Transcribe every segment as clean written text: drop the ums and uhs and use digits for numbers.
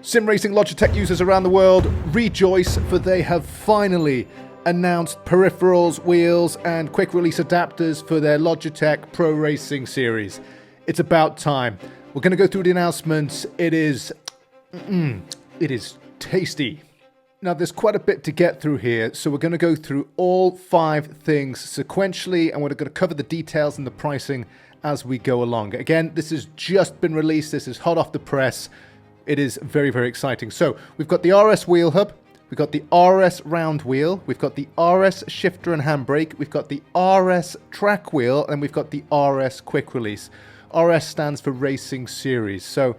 Sim racing Logitech users around the world rejoice, for they have finally announced peripherals, wheels, and quick release adapters for their Logitech Pro Racing series. It's about time. We're going to go through the announcements. It is tasty. Now, there's quite a bit to get through here, so we're going to go through all 5 things sequentially, and we're going to cover the details and the pricing as we go along. Again, this has just been released. This is hot off the press. It is very, very exciting. So we've got the RS wheel hub, we've got the RS round wheel, we've got the RS shifter and handbrake, we've got the RS track wheel, and we've got the RS quick release. RS stands for Racing Series. So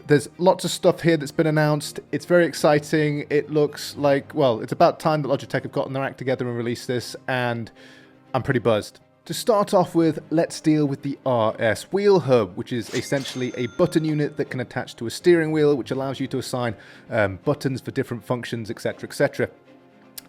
there's lots of stuff here that's been announced. It's very exciting. It looks like, well, it's about time that Logitech have gotten their act together and released this, and I'm pretty buzzed. To start off with, let's deal with the RS wheel hub, which is essentially a button unit that can attach to a steering wheel, which allows you to assign buttons for different functions, etc., etc.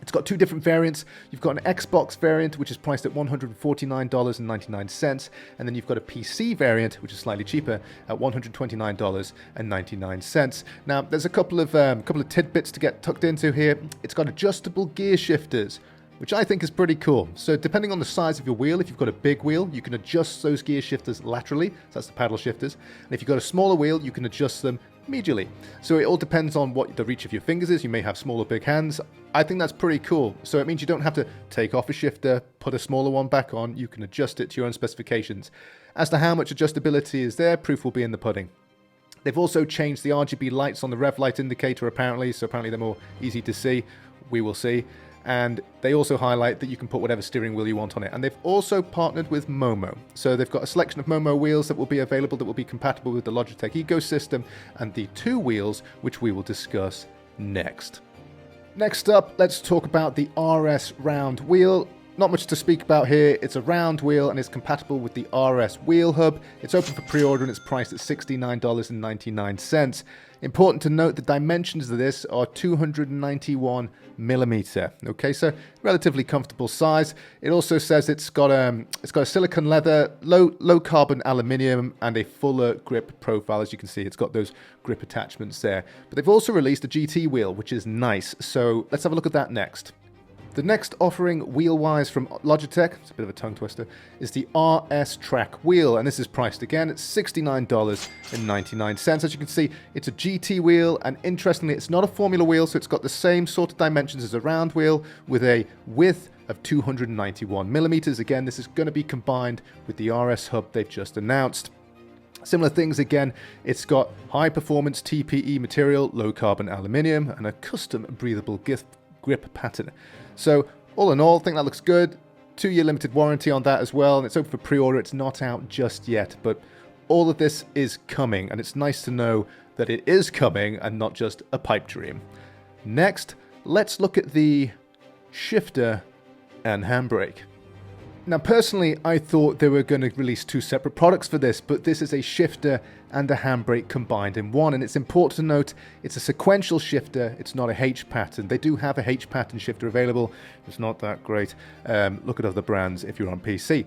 It's got 2 different variants. You've got an Xbox variant, which is priced at $149.99, and then you've got a PC variant, which is slightly cheaper, at $129.99. Now, there's a couple of tidbits to get tucked into here. It's got adjustable gear shifters, which I think is pretty cool. So depending on the size of your wheel, if you've got a big wheel, you can adjust those gear shifters laterally. So that's the paddle shifters. And if you've got a smaller wheel, you can adjust them medially. So it all depends on what the reach of your fingers is. You may have small or big hands. I think that's pretty cool. So it means you don't have to take off a shifter, put a smaller one back on. You can adjust it to your own specifications. As to how much adjustability is there, proof will be in the pudding. They've also changed the RGB lights on the rev light indicator apparently. So apparently they're more easy to see. We will see. And they also highlight that you can put whatever steering wheel you want on it. And they've also partnered with Momo. So they've got a selection of Momo wheels that will be available, that will be compatible with the Logitech ecosystem, and the 2 wheels, which we will discuss next. Next up, let's talk about the RS round wheel. Not much to speak about here. It's a round wheel and it's compatible with the RS wheel hub. It's open for pre-order and it's priced at $69.99. Important to note, the dimensions of this are 291 millimeter. Okay, so relatively comfortable size. It also says it's got a silicone leather, low carbon aluminium, and a fuller grip profile. As you can see, it's got those grip attachments there. But they've also released a GT wheel, which is nice. So let's have a look at that next. The next offering wheel-wise from Logitech, it's a bit of a tongue twister, is the RS track wheel, and this is priced again at $69.99. As you can see, it's a GT wheel, and interestingly, it's not a Formula wheel, so it's got the same sort of dimensions as a round wheel with a width of 291 millimeters. Again, this is going to be combined with the RS hub they've just announced. Similar things again, it's got high-performance TPE material, low-carbon aluminium, and a custom breathable grip pattern. So all in all, I think that looks good. 2-year limited warranty on that as well, and it's open for pre-order. It's not out just yet, but all of this is coming, and it's nice to know that it is coming and not just a pipe dream. Next, let's look at the shifter and handbrake. Now, personally, I thought they were going to release 2 separate products for this, but this is a shifter and a handbrake combined in one. And it's important to note, it's a sequential shifter. It's not a H pattern. They do have a H pattern shifter available. It's not that great. Look at other brands if you're on PC.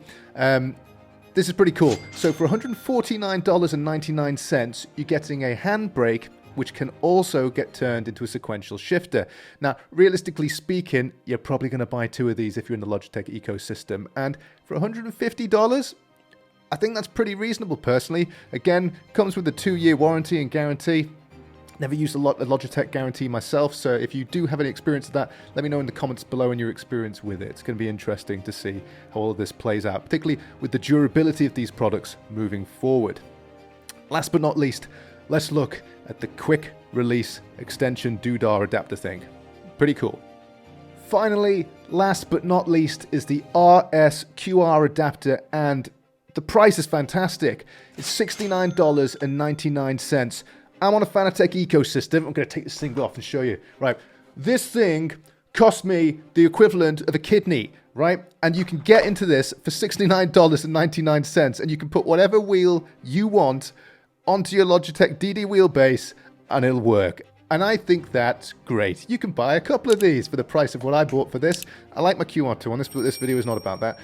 This is pretty cool. So for $149.99, you're getting a handbrake, which can also get turned into a sequential shifter. Now, realistically speaking, you're probably going to buy 2 of these if you're in the Logitech ecosystem. And for $150, I think that's pretty reasonable, personally. Again, comes with a 2-year warranty and guarantee. Never used a Logitech guarantee myself, so if you do have any experience of that, let me know in the comments below on your experience with it. It's going to be interesting to see how all of this plays out, particularly with the durability of these products moving forward. Last but not least, let's look at the quick release extension doodah adapter thing. Pretty cool. Finally, last but not least, is the RS QR adapter, and the price is fantastic. It's $69.99. I'm on a Fanatec ecosystem. I'm going to take this thing off and show you. Right, this thing cost me the equivalent of a kidney, right? And you can get into this for $69.99, and you can put whatever wheel you want onto your Logitech DD wheelbase, and it'll work. And I think that's great. You can buy a couple of these for the price of what I bought for this. I like my QR2 on this, but this video is not about that.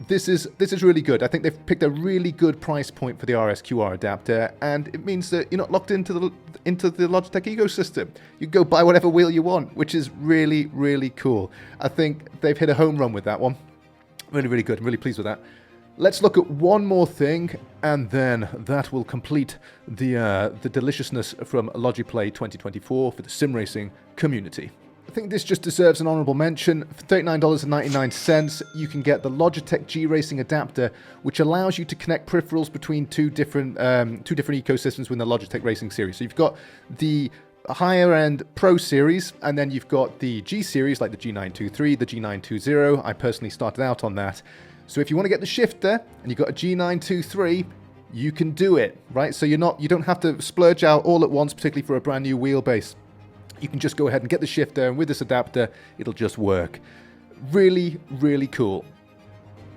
this is really good. I think they've picked a really good price point for the RSQR adapter, and it means that you're not locked into the Logitech ecosystem. You can go buy whatever wheel you want, which is really, really cool. I think they've hit a home run with that one. Really, really good. I'm really pleased with that. Let's look at one more thing, and then that will complete the deliciousness from Logiplay 2024 for the sim racing community. I think this just deserves an honorable mention. For $39.99, you can get the Logitech G Racing adapter, which allows you to connect peripherals between two different ecosystems within the Logitech Racing series. So you've got the higher end Pro series, and then you've got the G series, like the G923, the G920. I personally started out on that. So if you want to get the shifter and you've got a G923, you can do it, right? So you don't have to splurge out all at once, particularly for a brand new wheelbase. You can just go ahead and get the shifter, and with this adapter, it'll just work. Really, really cool.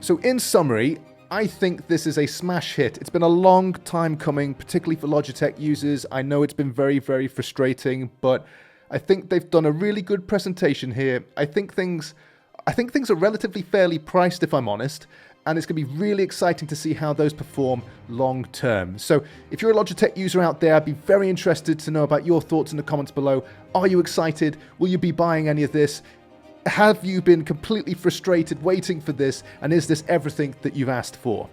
So in summary, I think this is a smash hit. It's been a long time coming, particularly for Logitech users. I know it's been very, very frustrating, but I think they've done a really good presentation here. I think things are relatively fairly priced, if I'm honest, and it's going to be really exciting to see how those perform long term. So if you're a Logitech user out there, I'd be very interested to know about your thoughts in the comments below. Are you excited? Will you be buying any of this? Have you been completely frustrated waiting for this, and is this everything that you've asked for?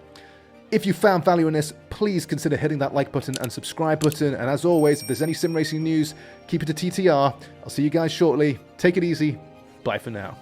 If you found value in this, please consider hitting that like button and subscribe button, and as always, if there's any sim racing news, keep it to TTR. I'll see you guys shortly. Take it easy. Bye for now.